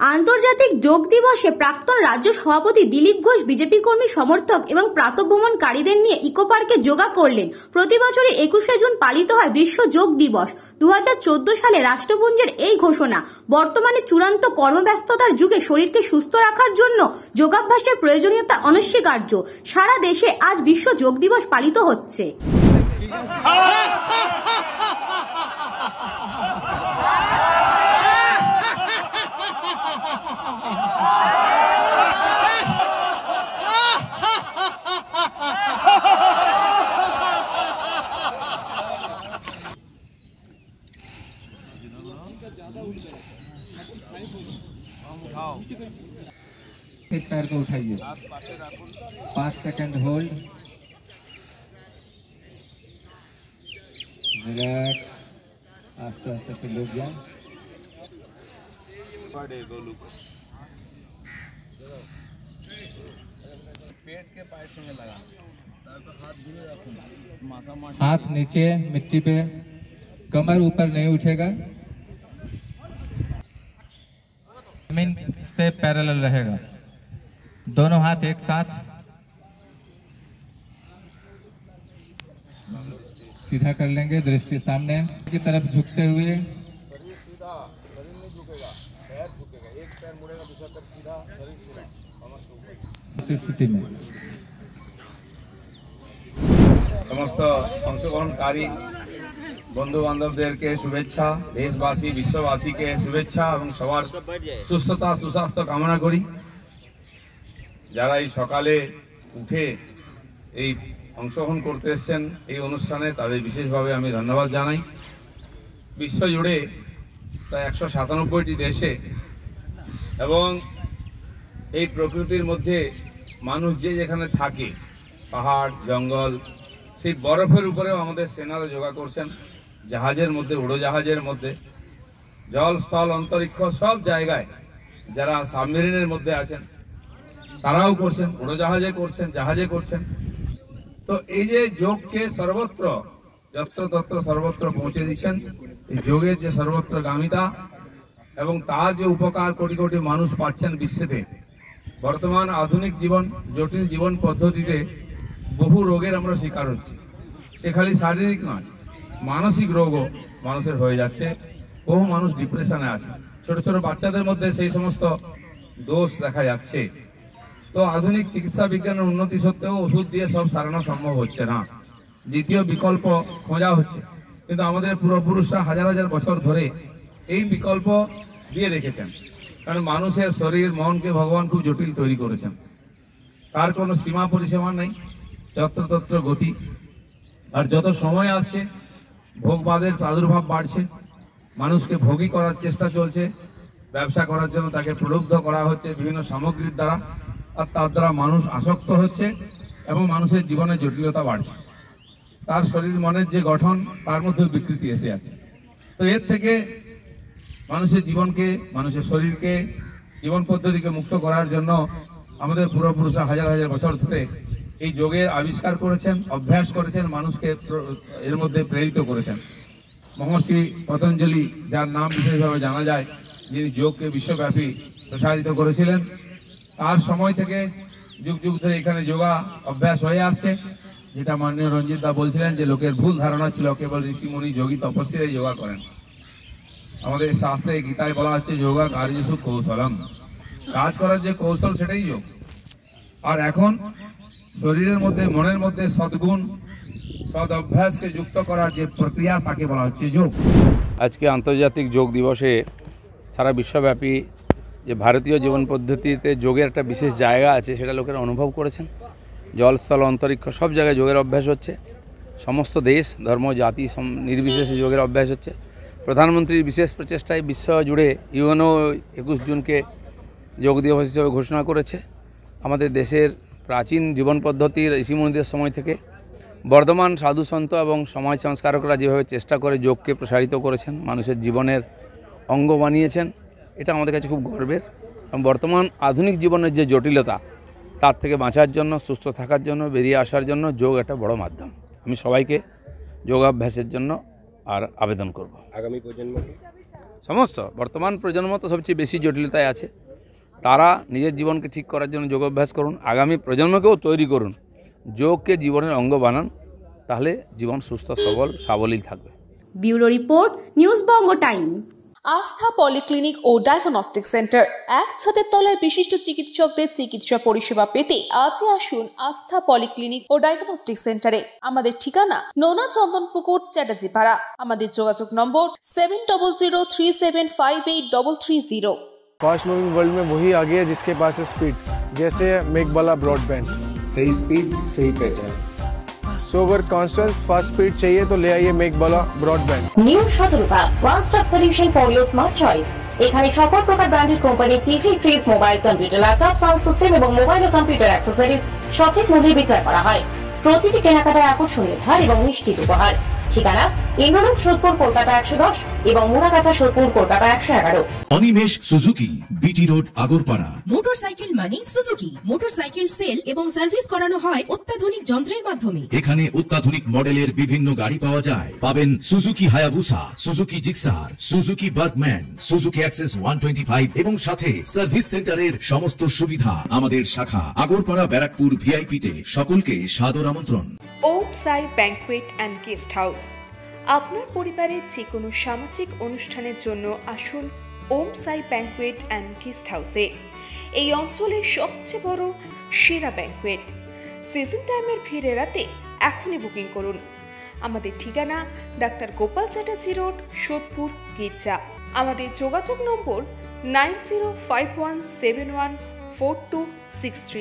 আন্তর্জাতিক যোগ দিবসে প্রাক্তন রাজ্য সভাপতি দিলীপ ঘোষ বিজেপি কর্মী সমর্থক এবং প্রাতঃভ্রমণকারীদের নিয়ে ইকো পার্কে যোগা করলেন। প্রতি বছরই 21শে জুন পালিত হয় বিশ্ব যোগ দিবস। 2014 সালে রাষ্ট্রপুঞ্জের এই ঘোষণা। বর্তমানে চূড়ান্ত কর্মব্যস্ততার যুগে শরীরকে সুস্থ রাখার জন্য যোগাভ্যাসের প্রয়োজনীয়তা অনস্বীকার্য। সারা দেশে আজ বিশ্ব যোগ দিবস পালিত হচ্ছে। पैर को उठाइए, 5 सेकंड होल्ड, रिलैक्स, आस्ते आस्ते फिर लुक जाए। पेट के पाए संगे लगा, हाथ दूर रखो, हाथ नीचे मिट्टी पे, कमर ऊपर नहीं उठेगा, जमीन से पैरेलल रहेगा। दोनों हाथ एक साथ सीधा कर लेंगे, दृष्टि सामने की तरफ झुकते हुए। शरीर सीधा, शरीर नहीं झुकेगा, पैर झुकेगा, एक पैर मुड़ेगा दूसरा पैर सीधा, शरीर सीधा, कमर के ऊपर। इस स्थिति में समस्त अंशग्रहणकारी बंधु बान्धवदेरके शुभेच्छा, देशवासी विश्ववासी के शुभेच्छा এবং সবার সুস্থতা সুস্বাস্থ্য কামনা করি। যারা এই সকালে উঠে এই অংশগ্রহণ করতে এসেছেন এই অনুষ্ঠানে তাদের বিশেষভাবে আমি ধন্যবাদ জানাই। বিশ্ব জুড়ে প্রায় 197টি দেশে এবং এই প্রকৃতির মধ্যে মানুষ যে যেখানে থাকে, পাহাড় জঙ্গল, সেই বরফের উপরেও আমাদের সেনারা যোগা করছেন। জাহাজের মধ্যে, উড়োজাহাজের মধ্যে, জল স্থল অন্তরিক্ষ সব জায়গায় যারা সাবমেরিনের মধ্যে আছেন তারাও করছেন, উড়োজাহাজে করছেন, জাহাজে করছেন। তো এই যে যোগকে সর্বত্র যত্র তত্র সর্বত্র পৌঁছে দিচ্ছেন, এই যোগের যে সর্বত্র গামিতা এবং তার যে উপকার কোটি কোটি মানুষ পাচ্ছেন বিশ্বেতে। বর্তমান আধুনিক জীবন, জটিল জীবন পদ্ধতিতে বহু রোগের আমরা শিকার হচ্ছি। সে খালি শারীরিক নয়, মানসিক রোগও মানুষের হয়ে যাচ্ছে। বহু মানুষ ডিপ্রেশনে আছে, ছোট ছোট বাচ্চাদের মধ্যে সেই সমস্ত দোষ দেখা যাচ্ছে। তো আধুনিক চিকিৎসা বিজ্ঞানের উন্নতি সত্ত্বেও ওষুধ দিয়ে সব সারানো সম্ভব হচ্ছে না, দ্বিতীয় বিকল্প খোঁজা হচ্ছে। কিন্তু আমাদের পূর্বপুরুষরা হাজার হাজার বছর ধরে এই বিকল্প দিয়ে রেখেছেন, কারণ মানুষের শরীর মনকে ভগবান খুব জটিল তৈরি করেছেন। তার কোনো সীমা পরিসীমা নেই, যত্রতত্র গতি। আর যত সময় আসছে ভোগবাদের প্রাদুর্ভাব বাড়ছে, মানুষকে ভোগী করার চেষ্টা চলছে, ব্যবসা করার জন্য তাকে প্রলুব্ধ করা হচ্ছে বিভিন্ন সামগ্রীর দ্বারা, আর তার দ্বারা মানুষ আসক্ত হচ্ছে এবং মানুষের জীবনে জটিলতা বাড়ছে। তার শরীর মনের যে গঠন তার মধ্যে বিকৃতি এসে যাচ্ছে। তো এর থেকে মানুষের জীবনকে, মানুষের শরীরকে, জীবন পদ্ধতিকে মুক্ত করার জন্য আমাদের পূর্বপুরুষরা হাজার হাজার বছর ধরে এই যোগের আবিষ্কার করেছেন, অভ্যাস করেছেন, মানুষকে এর মধ্যে প্রেরিত করেছেন। মহর্ষি পতঞ্জলি, যার নাম বিশেষভাবে জানা যায়, যিনি যোগকে বিশ্বব্যাপী প্রসারিত করেছিলেন, তার সময় থেকে যুগ যুগ ধরে এখানে যোগা অভ্যাস হয়ে আসছে। যেটা মাননীয় রঞ্জিত দা বলছিলেন যে লোকের ভুল ধারণা ছিল কেবল ঋষিমুনি যোগী তপস্বীরাই যোগা করেন। আমাদের শাস্ত্রে গীতায় বলা হচ্ছে যোগা কার্যসু কৌশলম, কাজ করার যে কৌশল সেটাই যোগ। আর এখন শরীরের মধ্যে, মনের মধ্যে সদ্গুণ, সদ অভ্যাসকে যুক্ত করার যে প্রক্রিয়া তাকে বলা হচ্ছে যোগ। আজকে আন্তর্জাতিক যোগ দিবসে সারা বিশ্বব্যাপী যে ভারতীয় জীবন পদ্ধতিতে যোগের একটা বিশেষ জায়গা আছে সেটা লোকেরা অনুভব করেছেন। জলস্থল অন্তরিক্ষ সব জায়গায় যোগের অভ্যাস হচ্ছে। সমস্ত দেশ, ধর্ম, জাতি নির্বিশেষে যোগের অভ্যাস হচ্ছে। প্রধানমন্ত্রীর বিশেষ প্রচেষ্টায় বিশ্ব জুড়ে ইউএনও 21 জুনকে যোগ দিবস হিসেবে ঘোষণা করেছে। আমাদের দেশের প্রাচীন জীবন পদ্ধতির ঋষিমুনিদের সময় থেকে বর্ধমান সাধুসন্ত এবং সমাজ সংস্কারকরা যেভাবে চেষ্টা করে যোগকে প্রসারিত করেছেন, মানুষের জীবনের অঙ্গ বানিয়েছেন, এটা আমাদের কাছে খুব গর্বের। এবং বর্তমান আধুনিক জীবনের যে জটিলতা তার থেকে বাঁচার জন্য, সুস্থ থাকার জন্য, বেরিয়ে আসার জন্য যোগ একটা বড় মাধ্যম। আমি সবাইকে যোগাভ্যাসের জন্য আর আবেদন করব। আগামী প্রজন্মকে সমস্ত বর্তমান প্রজন্ম তো সবচেয়ে বেশি জটিলতায় আছে, তারা নিজের জীবনকে ঠিক করার জন্য যোগাভ্যাস করুন, আগামী প্রজন্মকেও তৈরি করুন, যোগকে জীবনের অঙ্গ বানান, তাহলে জীবন সুস্থ সবল সাবলীল থাকবে। ব্যুরো রিপোর্ট, নিউজ বঙ্গ টাইম। আস্থা পলিক্লিনিক ও ডায়াগনস্টিক সেন্টার, এক ছাদের তলায় বিশিষ্ট চিকিৎসকদের চিকিৎসা পরিষেবা পেতে আজই আসুন আস্থা পলিক্লিনিক ও ডায়াগনস্টিক সেন্টারে। আমাদের ঠিকানা নোনা চন্দনপুকুর, চ্যাটার্জিপাড়া। আমাদের যোগাযোগ নম্বর 7003758330। फास्ट मूविंग वर्ल्ड में वही आगे है जिसके पास है स्पीड, जैसे मेघबाला ब्रॉडबैंड। सही स्पीड सही पहचान। सो अगर कांस्टेंट फास्ट स्पीड चाहिए तो ले आइए Meghbala broadband. New Shatarupa one stop solution for your smart choice. এখানে সকল প্রকার ব্র্যান্ডেড কোম্পানির TV, fridge, mobile, computer, laptop, sound system এবং মোবাইল ও কম্পিউটার অ্যাক্সেসরিজ সঠিক মূল্যে বিক্রয় করা হয়। প্রতিটি কেনাকাটায় আকর্ষণীয় ছাড় এবং নিশ্চিত উপহার। ঠিকানা ইন্দ্রলোক, সোদপুর, কলকাতা 110 এবং Muragachha, Sodepur, Kolkata 111। Animesh Suzuki, BT road, Agarpara. Motorcycle মানে সুজুকি। মোটরসাইকেল সেল এবং সার্ভিস করানো হয় অত্যাধুনিক যন্ত্রের মাধ্যমে। এখানে অত্যাধুনিক মডেলের বিভিন্ন গাড়ি পাওয়া যায়। পাবেন Suzuki Hayabusa, Suzuki Gixxer, Suzuki Bergman, Suzuki access 125 এবং সাথে সার্ভিস সেন্টারের সমস্ত সুবিধা। আমাদের শাখা আগরপাড়া, ব্যারাকপুর ভিআইপি তে। সকলকে সাদর আমন্ত্রণ। ওম সাই ব্যাংকুয়েট অ্যান্ড গেস্ট হাউস। আপনার পরিবারের যে কোনো সামাজিক অনুষ্ঠানের জন্য আসুন ওম সাই ব্যাংকুয়েট অ্যান্ড গেস্ট হাউসে। এই অঞ্চলের সবচেয়ে বড় সেরা ব্যাংকুয়েট। সিজন টাইমের ভিড় এড়াতে এখনই বুকিং করুন। আমাদের ঠিকানা ডাক্তার গোপাল চ্যাটার্জি রোড, সোদপুর, গির্জা। আমাদের যোগাযোগ নম্বর 9051714263।